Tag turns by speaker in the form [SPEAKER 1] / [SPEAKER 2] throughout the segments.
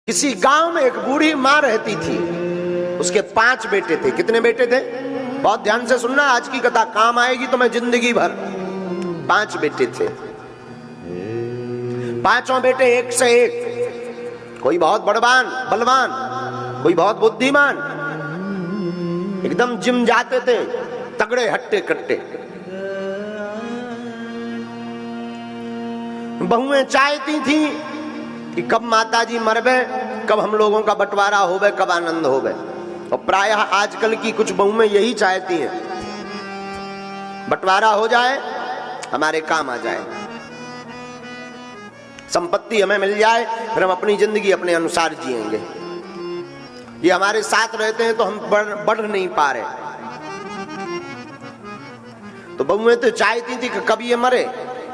[SPEAKER 1] किसी गांव में एक बूढ़ी माँ रहती थी। उसके 5 बेटे थे। कितने बेटे थे? बहुत ध्यान से सुनना, आज की कथा काम आएगी तुम्हें जिंदगी भर। 5 बेटे थे। 5 बेटे एक से एक, कोई बहुत बड़वान बलवान, कोई बहुत बुद्धिमान, एकदम जिम जाते थे, तगड़े हट्टे कट्टे। बहुएं चाहती थी कि कब माताजी मरबे, कब हम लोगों का बंटवारा होवे, कब आनंद होवे। और प्रायः आजकल की कुछ बहुएं यही चाहती हैं, बंटवारा हो जाए, हमारे काम आ जाए, संपत्ति हमें मिल जाए, फिर हम अपनी जिंदगी अपने अनुसार जिएंगे। ये हमारे साथ रहते हैं तो हम बढ़ नहीं पा रहे। तो बहुएं तो चाहती थी कि कब ये मरे।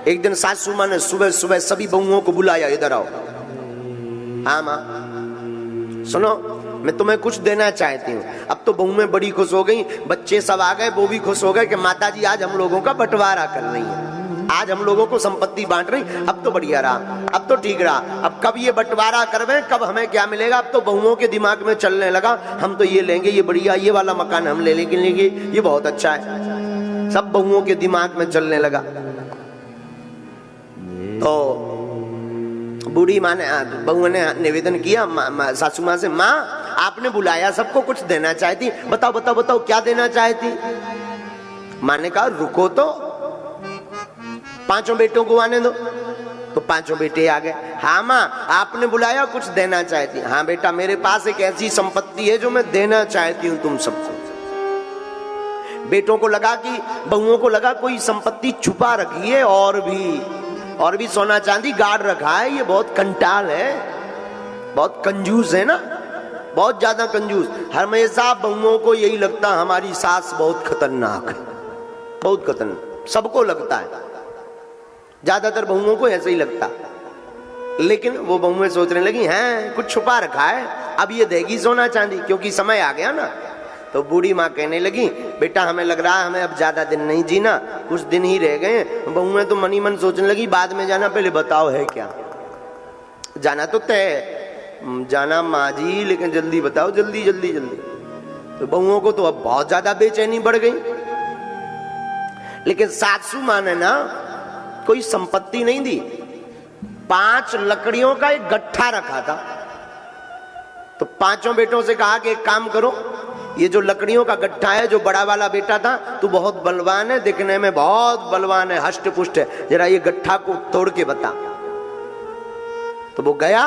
[SPEAKER 1] एक दिन सासू माँ ने सुबह सुबह सभी बहुओं को बुलाया, इधर आओ। हाँ माँ, सुनो, मैं तुम्हें कुछ देना चाहती हूँ। अब तो बहुएं बड़ी खुश हो गई, बच्चे सब आ गए, वो भी खुश हो गए कि माताजी आज हम लोगों का बंटवारा कर रही है, आज हम लोगों को संपत्ति बांट रही। अब तो बढ़िया रहा, अब तो ठीक रहा। अब कब ये बंटवारा करवे, कब हमें क्या मिलेगा। अब तो बहुओं के दिमाग में चलने लगा, हम तो ये लेंगे, ये बढ़िया, ये वाला मकान हम ले लेंगे, ये बहुत अच्छा है। सब बहुओं के दिमाग में चलने लगा। तो बूढ़ी माँ ने, बहू ने निवेदन किया सासू माँ से, माँ आपने बुलाया, सबको कुछ देना चाहती, बताओ बताओ बताओ क्या देना चाहती। माँ ने कहा रुको तो, 5 बेटों को आने दो। तो 5 बेटे आ गए। हाँ माँ आपने बुलाया, कुछ देना चाहती। हाँ बेटा, मेरे पास एक ऐसी संपत्ति है जो मैं देना चाहती हूँ तुम सबको। बेटों को लगा कि, बहुओं को लगा कोई संपत्ति छुपा रखी है, और भी सोना चांदी गाड़ रखा है, ये बहुत कंटाल है, बहुत कंजूस है ना, बहुत ज्यादा कंजूस। हमेशा बहुओं को यही लगता हमारी सास बहुत खतरनाक है, बहुत खतरनाक, सबको लगता है, ज्यादातर बहुओं को ऐसे ही लगता। लेकिन वो बहुएं सोचने लगी, हैं कुछ छुपा रखा है, अब ये देगी सोना चांदी, क्योंकि समय आ गया ना। तो बूढ़ी माँ कहने लगी, बेटा हमें लग रहा है हमें अब ज्यादा दिन नहीं जीना, कुछ दिन ही रह गए। बहुएं तो मनी मन सोचने लगी, बाद में जाना, पहले बताओ है क्या। जाना तो तय, जाना माँ जी, लेकिन जल्दी बताओ, जल्दी जल्दी जल्दी। तो बहुओं को तो अब बहुत ज्यादा बेचैनी बढ़ गई। लेकिन सासू माँ ने ना कोई संपत्ति नहीं दी, 5 लकड़ियों का एक गट्ठा रखा था। तो 5 बेटों से कहा कि एक काम करो, ये जो लकड़ियों का गट्ठा है, जो बड़ा वाला बेटा था, तू बहुत बलवान है, दिखने में बहुत बलवान है, हष्ट पुष्ट है, जरा ये गट्ठा को तोड़ के बता। तो वो गया,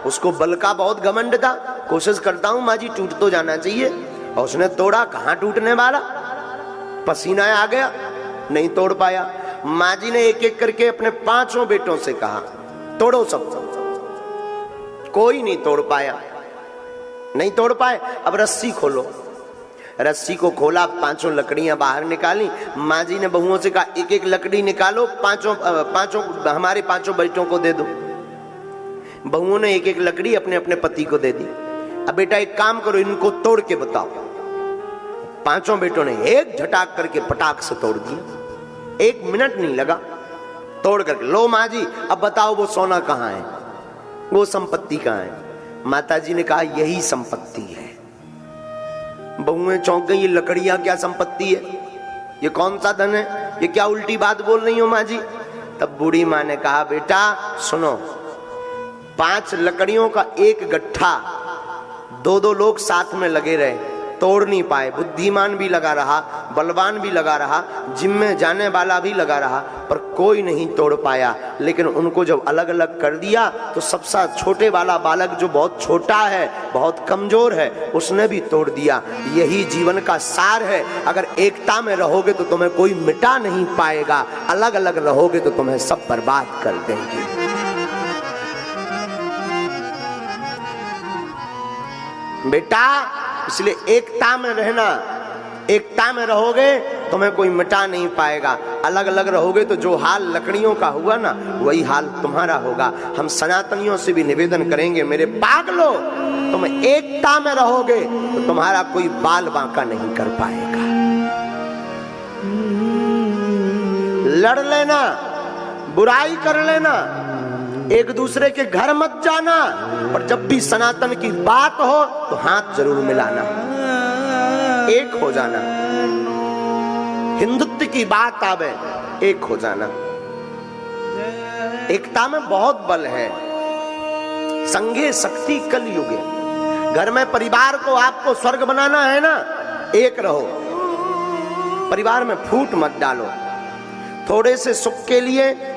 [SPEAKER 1] उसको बल का बहुत घमंड था, कोशिश करता हूं माँ जी टूट तो जाना चाहिए। और उसने तोड़ा, कहां टूटने वाला, पसीना आ गया, नहीं तोड़ पाया। माँ जी ने एक एक करके अपने 5 बेटों से कहा, तोड़ो सब। कोई नहीं तोड़ पाया, नहीं तोड़ पाए। अब रस्सी खोलो। रस्सी को खोला, 5 लकड़ियां बाहर निकाली। माँ जी ने बहुओं से कहा, एक एक लकड़ी निकालो, 5 हमारे 5 बेटों को दे दो। बहुओं ने एक एक लकड़ी अपने अपने पति को दे दी। अब बेटा एक काम करो, इनको तोड़ के बताओ। 5 बेटों ने एक झटाक करके पटाख से तोड़ दिया, 1 मिनट नहीं लगा, तोड़ करके लो माँ जी अब बताओ वो सोना कहाँ है, वो संपत्ति कहाँ है। माता जी ने कहा यही संपत्ति है। बहुएं चौंक गई, ये लकड़ियां क्या संपत्ति है, ये कौन सा धन है, ये क्या उल्टी बात बोल रही हो माँ जी। तब बूढ़ी माँ ने कहा, बेटा सुनो, 5 लकड़ियों का एक गट्ठा 2 लोग साथ में लगे रहे, तोड़ नहीं पाए। बुद्धिमान भी लगा रहा, बलवान भी लगा रहा, जिम में जाने वाला भी लगा रहा, पर कोई नहीं तोड़ पाया। लेकिन उनको जब अलग अलग कर दिया तो सबसे छोटे वाला बालक, जो बहुत छोटा है, बहुत कमजोर है, उसने भी तोड़ दिया। यही जीवन का सार है। अगर एकता में रहोगे तो तुम्हें कोई मिटा नहीं पाएगा, अलग अलग रहोगे तो तुम्हें सब बर्बाद कर देंगे। बेटा इसलिए एकता में रहना, एकता में रहोगे तुम्हें कोई मिटा नहीं पाएगा। अलग अलग रहोगे तो जो हाल लकड़ियों का हुआ ना, वही हाल तुम्हारा होगा। हम सनातनियों से भी निवेदन करेंगे, मेरे पागलों, तुम एकता में रहोगे तो तुम्हारा कोई बाल बांका नहीं कर पाएगा। लड़ लेना, बुराई कर लेना, एक दूसरे के घर मत जाना, पर जब भी सनातन की बात हो तो हाथ जरूर मिलाना, एक हो जाना। हिंदुत्व की बात आवे, एक हो जाना। एकता में बहुत बल है। संघे शक्ति कलयुगे। घर में परिवार को आपको स्वर्ग बनाना है ना, एक रहो। परिवार में फूट मत डालो। थोड़े से सुख के लिए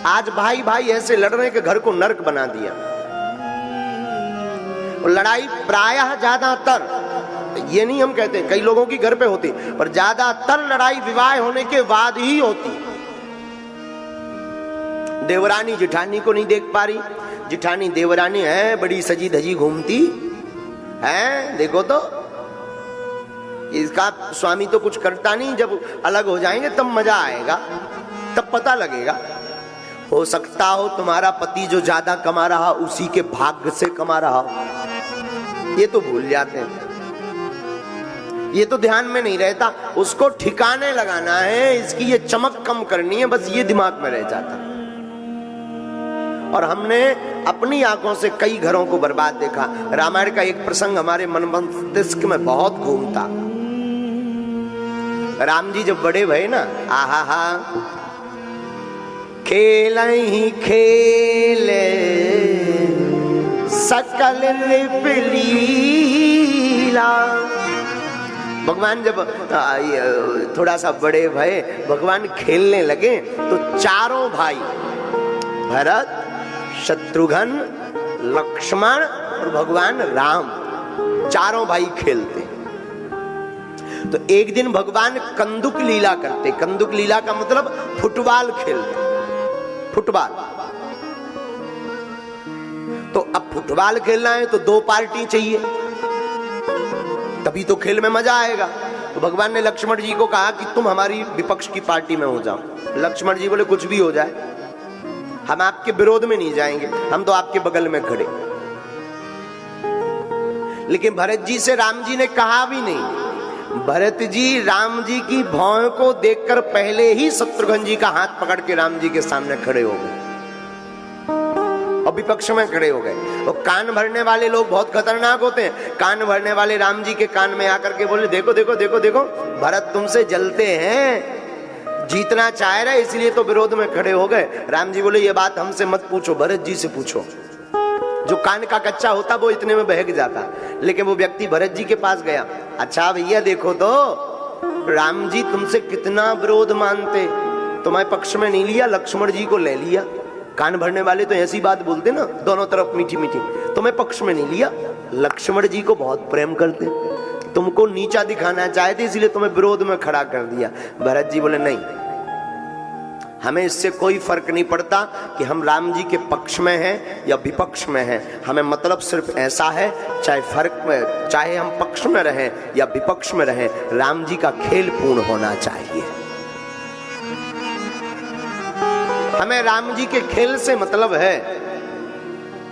[SPEAKER 1] आज भाई भाई ऐसे लड़ रहे कि घर को नर्क बना दिया। लड़ाई प्रायः ज्यादातर, ये नहीं हम कहते, कई लोगों की घर पे होती, पर ज्यादातर लड़ाई विवाह होने के बाद ही होती। देवरानी जिठानी को नहीं देख पा रही, जिठानी देवरानी है बड़ी सजी धजी घूमती है, देखो तो इसका स्वामी तो कुछ करता नहीं, जब अलग हो जाएंगे तब मजा आएगा, तब पता लगेगा। हो सकता हो तुम्हारा पति जो ज्यादा कमा रहा उसी के भाग्य से कमा रहा हो, ये तो भूल जाते हैं, ये तो ध्यान में नहीं रहता। उसको ठिकाने लगाना है, इसकी ये चमक कम करनी है, बस ये दिमाग में रह जाता। और हमने अपनी आंखों से कई घरों को बर्बाद देखा। रामायण का एक प्रसंग हमारे मन मस्तिष्क में बहुत घूमता। राम जी जब बड़े भये ना, आहा हा, खेल ही खेले सकल लीला। भगवान जब थोड़ा सा बड़े भये, भगवान खेलने लगे तो चारों भाई भरत, शत्रुघ्न, लक्ष्मण और भगवान राम, चारों भाई खेलते। तो एक दिन भगवान कंदुक लीला करते। कंदुक लीला का मतलब फुटबॉल खेलते, फुटबॉल। तो अब फुटबॉल खेलना है तो दो पार्टी चाहिए, तभी तो खेल में मजा आएगा। तो भगवान ने लक्ष्मण जी को कहा कि तुम हमारी विपक्ष की पार्टी में हो जाओ। लक्ष्मण जी बोले कुछ भी हो जाए, हम आपके विरोध में नहीं जाएंगे, हम तो आपके बगल में खड़े। लेकिन भरत जी से राम जी ने कहा भी नहीं। भरत जी राम जी की भौं को देखकर पहले ही शत्रुघ्न जी का हाथ पकड़ के राम जी के सामने खड़े हो गए और विपक्ष में खड़े हो गए। वो कान भरने वाले लोग बहुत खतरनाक होते हैं। कान भरने वाले राम जी के कान में आकर के बोले, देखो देखो देखो देखो, भरत तुमसे जलते हैं, जीतना चाह रहे इसलिए तो विरोध में खड़े हो गए। राम जी बोले, ये बात हमसे मत पूछो, भरत जी से पूछो। जो कान का कच्चा होता वो इतने में बहक जाता। लेकिन वो व्यक्ति भरत जी के पास गया, अच्छा भैया देखो तो राम जी तुमसे कितना विरोध मानते, तुम्हारे पक्ष में नहीं लिया, लक्ष्मण जी को ले लिया। कान भरने वाले तो ऐसी बात बोलते ना, दोनों तरफ मीठी मीठी, तुम्हें पक्ष में नहीं लिया, लक्ष्मण जी को बहुत प्रेम करते, तुमको नीचा दिखाना चाहते इसलिए तुम्हें विरोध में खड़ा कर दिया। भरत जी बोले, नहीं, हमें इससे कोई फर्क नहीं पड़ता कि हम राम जी के पक्ष में हैं या विपक्ष में हैं। हमें मतलब सिर्फ ऐसा है, चाहे हम पक्ष में रहें या विपक्ष में रहें, राम जी का खेल पूर्ण होना चाहिए। हमें राम जी के खेल से मतलब है,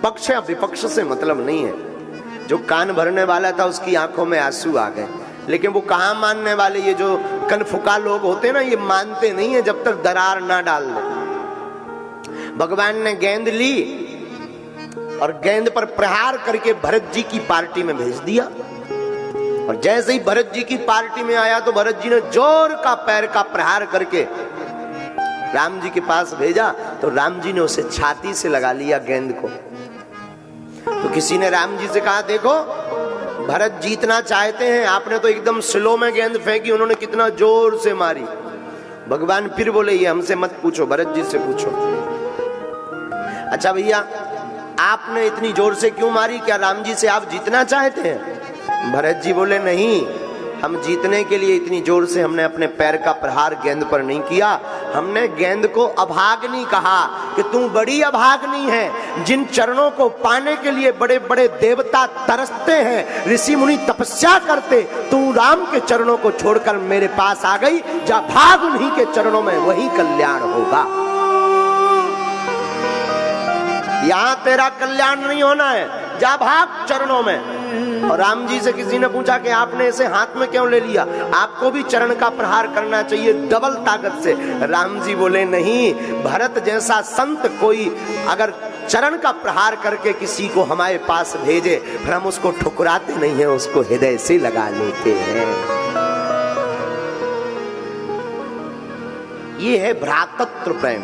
[SPEAKER 1] पक्ष या विपक्ष से मतलब नहीं है। जो कान भरने वाला था उसकी आंखों में आंसू आ गए, लेकिन वो कहाँ मानने वाले, ये जो कनफुका लोग होते हैं ना, ये मानते नहीं है जब तक दरार ना डाल दे। भगवान ने गेंद ली और गेंद पर प्रहार करके भरत जी की पार्टी में भेज दिया। और जैसे ही भरत जी की पार्टी में आया तो भरत जी ने जोर का पैर का प्रहार करके राम जी के पास भेजा। तो राम जी ने उसे छाती से लगा लिया गेंद को। तो किसी ने राम जी से कहा, देखो भरत जीतना चाहते हैं, आपने तो एकदम स्लो में गेंद फेंकी, उन्होंने कितना जोर से मारी। भगवान फिर बोले, ये हमसे मत पूछो, भरत जी से पूछो। अच्छा भैया, आपने इतनी जोर से क्यों मारी, क्या राम जी से आप जीतना चाहते हैं? भरत जी बोले, नहीं, हम जीतने के लिए इतनी जोर से हमने अपने पैर का प्रहार गेंद पर नहीं किया। हमने गेंद को अभाग्नि कहा कि तू बड़ी अभाग्नि है। जिन चरणों को पाने के लिए बड़े बड़े देवता तरसते हैं, ऋषि मुनि तपस्या करते, तू राम के चरणों को छोड़कर मेरे पास आ गई। जा भाग उन्हीं के चरणों में, वही कल्याण होगा। यहां तेरा कल्याण नहीं होना है, जा भाग चरणों में। और राम जी से किसी ने पूछा कि आपने इसे हाथ में क्यों ले लिया, आपको भी चरण का प्रहार करना चाहिए डबल ताकत से। राम जी बोले नहीं, भरत जैसा संत कोई अगर चरण का प्रहार करके किसी को हमारे पास भेजे, फिर हम उसको ठुकराते नहीं है, उसको हृदय से लगा लेते हैं। ये है भ्रातृत्व प्रेम,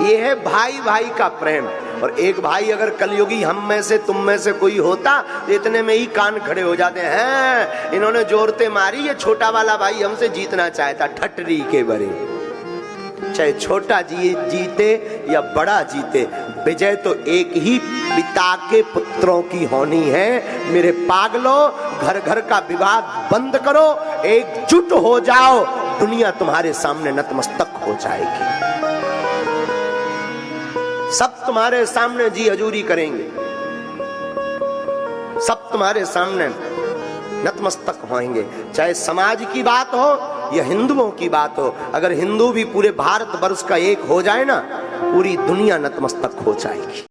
[SPEAKER 1] ये है भाई भाई का प्रेम। और एक भाई अगर कलयुगी हम में से तुम में से कोई होता तो इतने में ही कान खड़े हो जाते हैं, इन्होंने जोरते मारी, ये छोटा वाला भाई हमसे जीतना चाहता, ठटरी के बड़े। चाहे छोटा जीते या बड़ा जीते, विजय तो एक ही पिता के पुत्रों की होनी है। मेरे पागलों, घर घर का विवाद बंद करो, एकजुट हो जाओ, दुनिया तुम्हारे सामने नतमस्तक हो जाएगी। सब तुम्हारे सामने जी हजूरी करेंगे, सब तुम्हारे सामने नतमस्तक होंगे। चाहे समाज की बात हो या हिंदुओं की बात हो, अगर हिंदू भी पूरे भारत वर्ष का एक हो जाए ना, पूरी दुनिया नतमस्तक हो जाएगी।